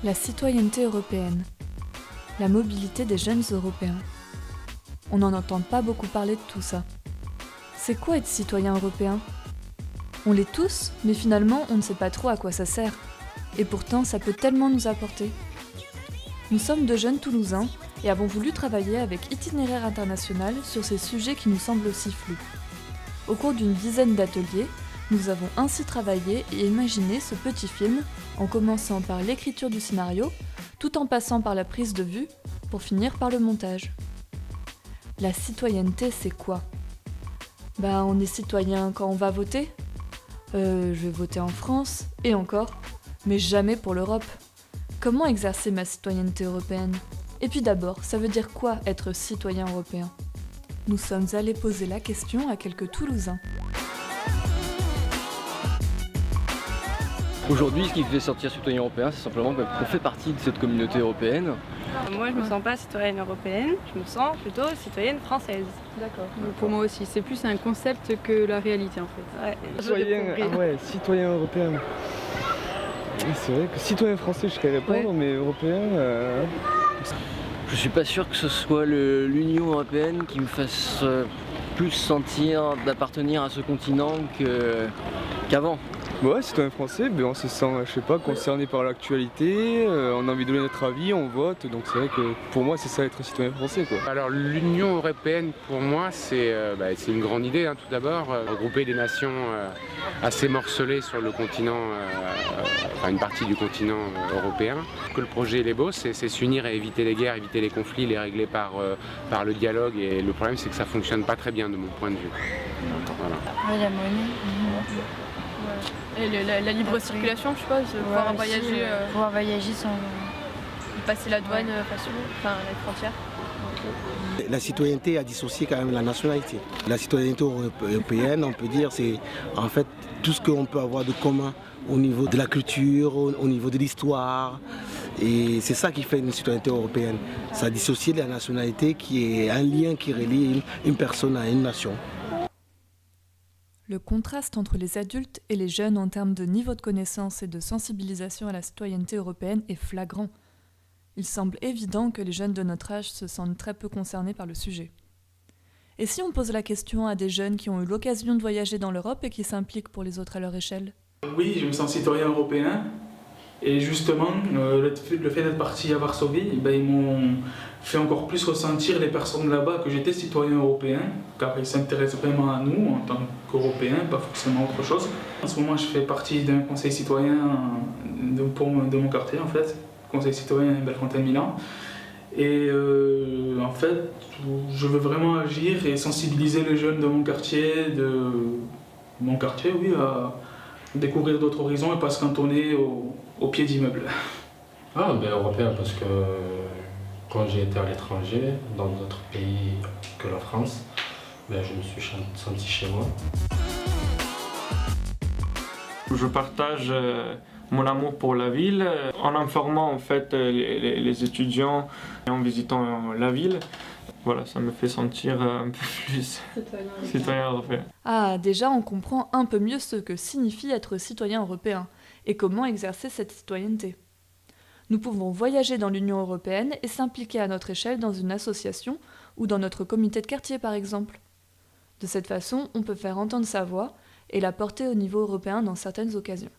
La citoyenneté européenne. La mobilité des jeunes européens. On n'en entend pas beaucoup parler de tout ça. C'est quoi être citoyen européen ? On l'est tous, mais finalement on ne sait pas trop à quoi ça sert. Et pourtant ça peut tellement nous apporter. Nous sommes deux jeunes Toulousains et avons voulu travailler avec Itinéraire International sur ces sujets qui nous semblent aussi flous. Au cours d'une dizaine d'ateliers, nous avons ainsi travaillé et imaginé ce petit film en commençant par l'écriture du scénario, tout en passant par la prise de vue, pour finir par le montage. La citoyenneté, c'est quoi ? On est citoyen quand on va voter. Je vais voter en France, et encore, mais jamais pour l'Europe. Comment exercer ma citoyenneté européenne ? Et puis d'abord, ça veut dire quoi être citoyen européen ? Nous sommes allés poser la question à quelques Toulousains. Aujourd'hui, ce qui fait sortir citoyen européen, c'est simplement qu'on fait partie de cette communauté européenne. Moi, je me sens pas citoyenne européenne, je me sens plutôt citoyenne française. D'accord. Pour moi aussi, c'est plus un concept que la réalité en fait. Ouais. Citoyen européen. C'est vrai que citoyen français, je serais répondre, mais européen. Je suis pas sûr que ce soit l'Union européenne qui me fasse plus sentir d'appartenir à ce continent qu'avant. Ouais, citoyen français, on se sent, concerné par l'actualité, on a envie de donner notre avis, on vote, donc c'est vrai que pour moi c'est ça être citoyen français, quoi. Alors l'Union européenne pour moi c'est une grande idée tout d'abord, regrouper des nations assez morcelées sur le continent, une partie du continent européen. Que le projet il est beau, c'est s'unir et éviter les guerres, éviter les conflits, les régler par le dialogue, et le problème c'est que ça fonctionne pas très bien de mon point de vue. Voilà. Ouais, la monnaie. Et la libre circulation, je suppose, pouvoir voyager. Pouvoir voyager sans passer la douane facilement, les frontières. La citoyenneté a dissocié quand même la nationalité. La citoyenneté européenne, on peut dire, c'est en fait tout ce qu'on peut avoir de commun au niveau de la culture, au niveau de l'histoire. Et c'est ça qui fait une citoyenneté européenne. Ça a dissocié la nationalité qui est un lien qui relie une personne à une nation. Le contraste entre les adultes et les jeunes en termes de niveau de connaissance et de sensibilisation à la citoyenneté européenne est flagrant. Il semble évident que les jeunes de notre âge se sentent très peu concernés par le sujet. Et si on pose la question à des jeunes qui ont eu l'occasion de voyager dans l'Europe et qui s'impliquent pour les autres à leur échelle ? Oui, je me sens citoyen européen. Et justement, le fait d'être parti à Varsovie, ils m'ont fait encore plus ressentir les personnes là-bas que j'étais citoyen européen, car ils s'intéressent vraiment à nous en tant qu'Européens, pas forcément autre chose. En ce moment, je fais partie d'un conseil citoyen de mon quartier, en fait, conseil citoyen Bellefontaine-Milan. Et en fait, je veux vraiment agir et sensibiliser les jeunes de mon quartier, à découvrir d'autres horizons et pas se cantonner au pied d'immeubles. Européen, parce que quand j'ai été à l'étranger, dans d'autres pays que la France, je me suis senti chez moi. Je partage mon amour pour la ville en informant en fait les étudiants et en visitant la ville. Voilà, ça me fait sentir un peu plus citoyen européen. Ah, déjà on comprend un peu mieux ce que signifie être citoyen européen et comment exercer cette citoyenneté. Nous pouvons voyager dans l'Union européenne et s'impliquer à notre échelle dans une association ou dans notre comité de quartier par exemple. De cette façon, on peut faire entendre sa voix et la porter au niveau européen dans certaines occasions.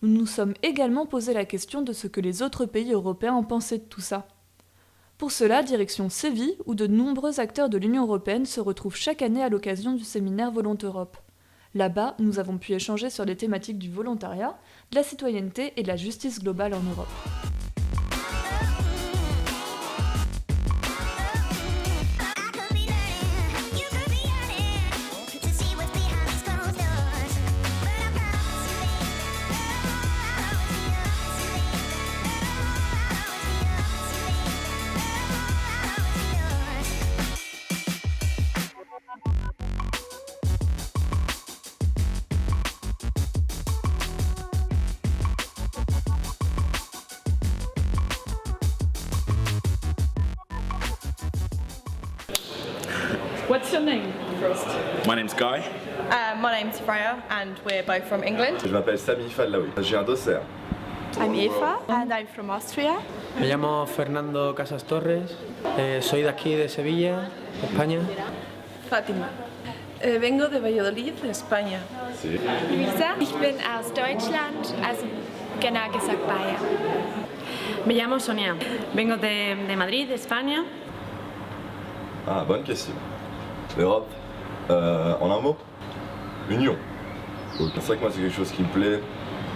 Nous nous sommes également posé la question de ce que les autres pays européens en pensaient de tout ça. Pour cela, direction Séville, où de nombreux acteurs de l'Union européenne se retrouvent chaque année à l'occasion du séminaire Volonté Europe. Là-bas, nous avons pu échanger sur les thématiques du volontariat, de la citoyenneté et de la justice globale en Europe. What's your name first? My name's Guy. My name's Freya and we're both from England. Je m'appelle Sami Fallaoui. J'ai un dossard. I'm Eva and I'm from Austria. Me llamo Fernando Casas Torres, soy de aquí de Sevilla, España. Fátima. Vengo de Valladolid, España. Sí. Luisa, ich bin aus Deutschland, also genau gesagt Bayern. Me llamo Sonia, vengo de Madrid, España. Ah, bonne question. L'Europe, en un mot, union. C'est vrai que moi c'est quelque chose qui me plaît,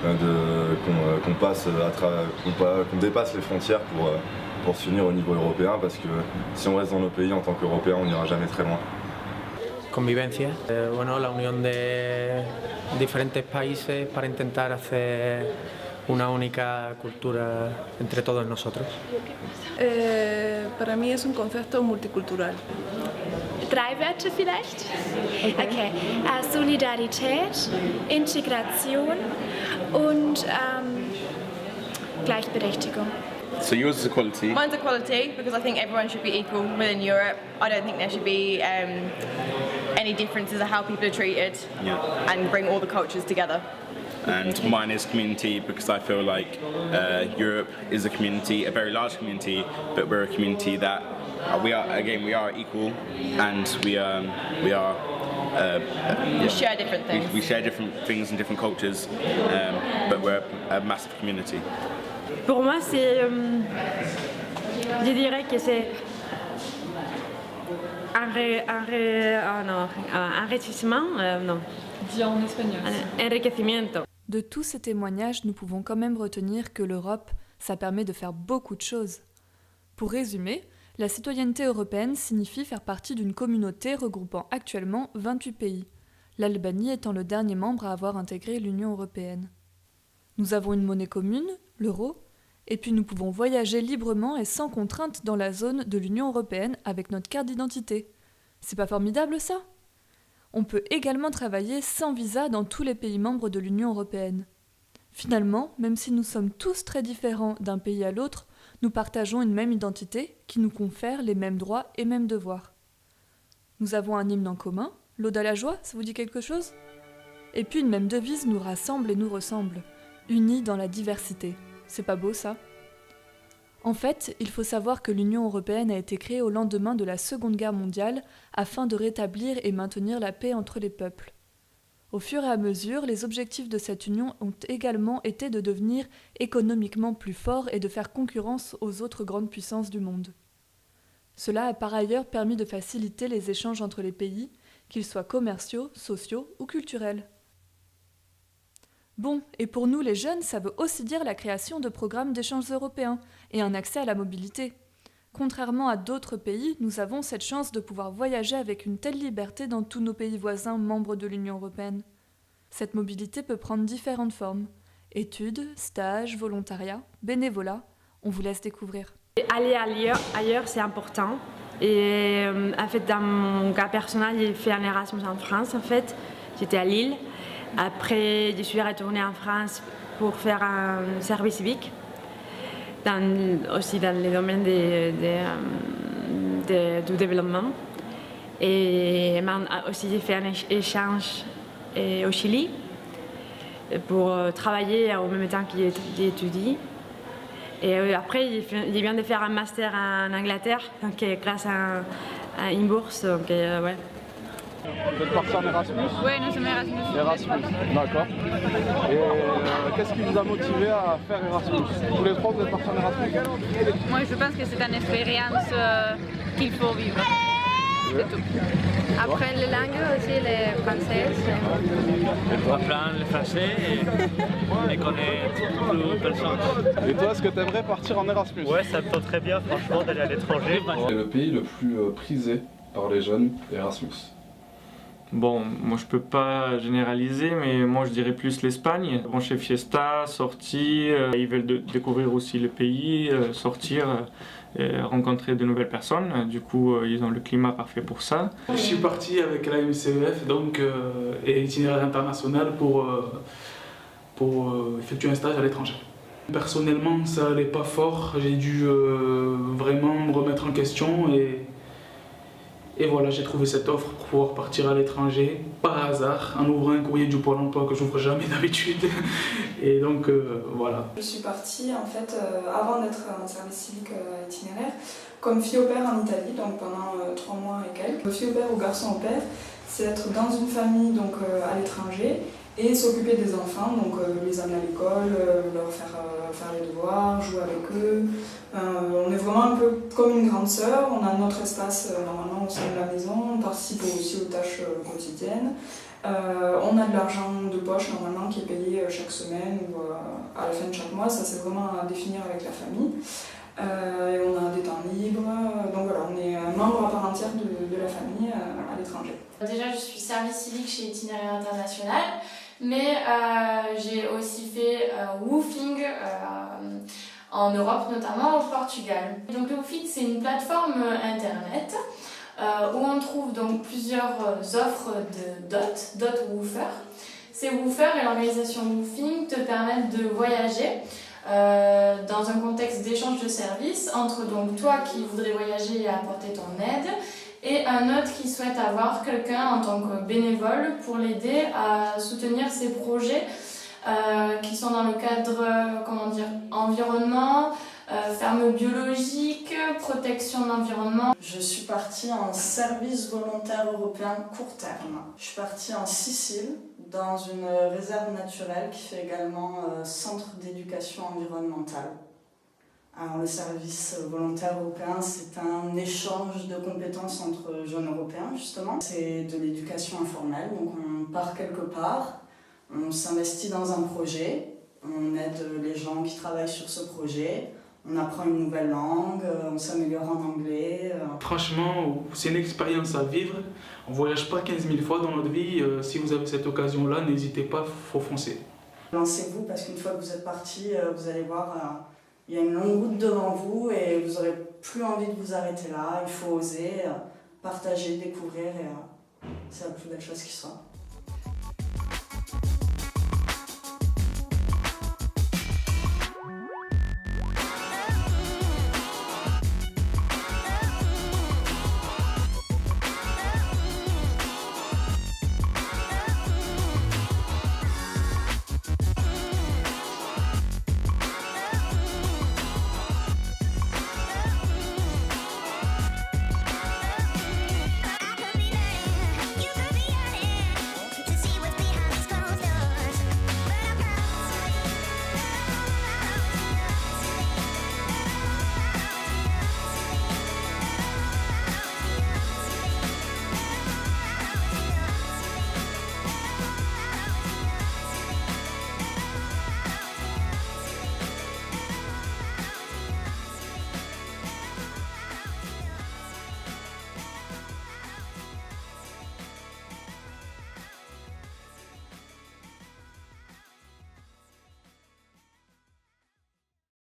qu'on passe qu'on dépasse les frontières pour s'unir au niveau européen, parce que si on reste dans nos pays en tant qu'Européens, on n'ira jamais très loin. Convivencia, bueno, la unión de diferentes países para intentar hacer una única cultura entre todos nosotros. Para mí es un concepto multicultural. 3 Wörter vielleicht? Okay. Solidarität, Integration und Gleichberechtigung. So yours is equality? Mine's equality, because I think everyone should be equal within Europe. I don't think there should be any differences of how people are treated, and bring all the cultures together. And mine is community, because I feel like Europe is a community, a very large community, but we're a community that we are equal, and we share different things. We share different things and different cultures, but we're a massive community. Pour moi, c'est, je dirais que c'est enrichissement, non. Dis en espagnol. Enriquecimiento. De tous ces témoignages, nous pouvons quand même retenir que l'Europe, ça permet de faire beaucoup de choses. Pour résumer, la citoyenneté européenne signifie faire partie d'une communauté regroupant actuellement 28 pays, l'Albanie étant le dernier membre à avoir intégré l'Union européenne. Nous avons une monnaie commune, l'euro, et puis nous pouvons voyager librement et sans contrainte dans la zone de l'Union européenne avec notre carte d'identité. C'est pas formidable ça ? On peut également travailler sans visa dans tous les pays membres de l'Union européenne. Finalement, même si nous sommes tous très différents d'un pays à l'autre, nous partageons une même identité qui nous confère les mêmes droits et mêmes devoirs. Nous avons un hymne en commun, l'Ode à la joie, ça vous dit quelque chose ? Et puis une même devise nous rassemble et nous ressemble, unis dans la diversité. C'est pas beau ça ? En fait, il faut savoir que l'Union européenne a été créée au lendemain de la Seconde Guerre mondiale afin de rétablir et maintenir la paix entre les peuples. Au fur et à mesure, les objectifs de cette union ont également été de devenir économiquement plus forts et de faire concurrence aux autres grandes puissances du monde. Cela a par ailleurs permis de faciliter les échanges entre les pays, qu'ils soient commerciaux, sociaux ou culturels. Bon, et pour nous les jeunes, ça veut aussi dire la création de programmes d'échanges européens et un accès à la mobilité. Contrairement à d'autres pays, nous avons cette chance de pouvoir voyager avec une telle liberté dans tous nos pays voisins membres de l'Union européenne. Cette mobilité peut prendre différentes formes. Études, stages, volontariat, bénévolat, on vous laisse découvrir. Aller ailleurs, c'est important. Et en fait, dans mon cas personnel, j'ai fait un Erasmus en France, en fait. J'étais à Lille. Après, je suis retournée en France pour faire un service civique, aussi dans le domaine du développement. Et aussi, j'ai fait un échange au Chili pour travailler en même temps que j'étudie. Et après, je viens de faire un master en Angleterre, donc, grâce à une bourse. Donc, ouais. Vous êtes parti en Erasmus ? Oui, nous sommes Erasmus. Erasmus, d'accord. Et qu'est-ce qui vous a motivé à faire Erasmus ? Tous les trois, vous êtes partis en Erasmus ? Moi, je pense que c'est une expérience qu'il faut vivre. C'est tout. Après les langues aussi, les françaises. On apprend le français et connaître plus personnes. Et toi, est-ce que tu aimerais partir en Erasmus ? Ouais, ça me tente très bien, franchement, d'aller à l'étranger. C'est le pays le plus prisé par les jeunes Erasmus. Bon, moi je peux pas généraliser, mais moi je dirais plus l'Espagne. Bon, chez Fiesta, sortie, ils veulent découvrir aussi le pays, sortir, rencontrer de nouvelles personnes. Du coup, ils ont le climat parfait pour ça. Je suis parti avec la MCEF, donc, et itinéraire international pour effectuer un stage à l'étranger. Personnellement, ça allait pas fort. J'ai dû vraiment me remettre en question et voilà, j'ai trouvé cette offre pouvoir partir à l'étranger par hasard en ouvrant un courrier du Pôle emploi que j'ouvre jamais d'habitude. Et donc voilà. Je suis partie en fait avant d'être en service civique itinéraire comme fille au père en Italie, donc pendant 3 mois et quelques. Fille au père ou garçon au père, c'est être dans une famille donc à l'étranger et s'occuper des enfants, donc les amener à l'école, leur faire les devoirs, jouer avec eux. On est vraiment un peu comme une grande sœur, on a notre espace normalement au sein de la maison, on participe aussi aux tâches quotidiennes. On a de l'argent de poche normalement qui est payé chaque semaine ou à la fin de chaque mois, ça c'est vraiment à définir avec la famille. Et on a des temps libres, donc voilà, on est un membre à part entière de la famille à l'étranger. Déjà je suis service civique chez Itinéraire International, mais j'ai aussi fait woofing en Europe, notamment au Portugal. Donc le woofing c'est une plateforme internet où on trouve donc plusieurs offres de dot woofers. Ces woofers et l'organisation woofing te permettent de voyager dans un contexte d'échange de services entre donc toi qui voudrais voyager et apporter ton aide et un autre qui souhaite avoir quelqu'un en tant que bénévole pour l'aider à soutenir ses projets qui sont dans le cadre environnement, ferme biologique, protection de l'environnement. Je suis partie en service volontaire européen court terme. Je suis partie en Sicile, dans une réserve naturelle qui fait également centre d'éducation environnementale. Alors, le service volontaire européen, c'est un échange de compétences entre jeunes européens, justement. C'est de l'éducation informelle, donc on part quelque part, on s'investit dans un projet, on aide les gens qui travaillent sur ce projet, on apprend une nouvelle langue, on s'améliore en anglais. Franchement, c'est une expérience à vivre. On ne voyage pas 15 000 fois dans notre vie. Si vous avez cette occasion-là, n'hésitez pas, il faut foncer. Lancez-vous parce qu'une fois que vous êtes parti, vous allez voir, il y a une longue route devant vous et vous n'aurez plus envie de vous arrêter là. Il faut oser, partager, découvrir et c'est la plus belle chose qui soit.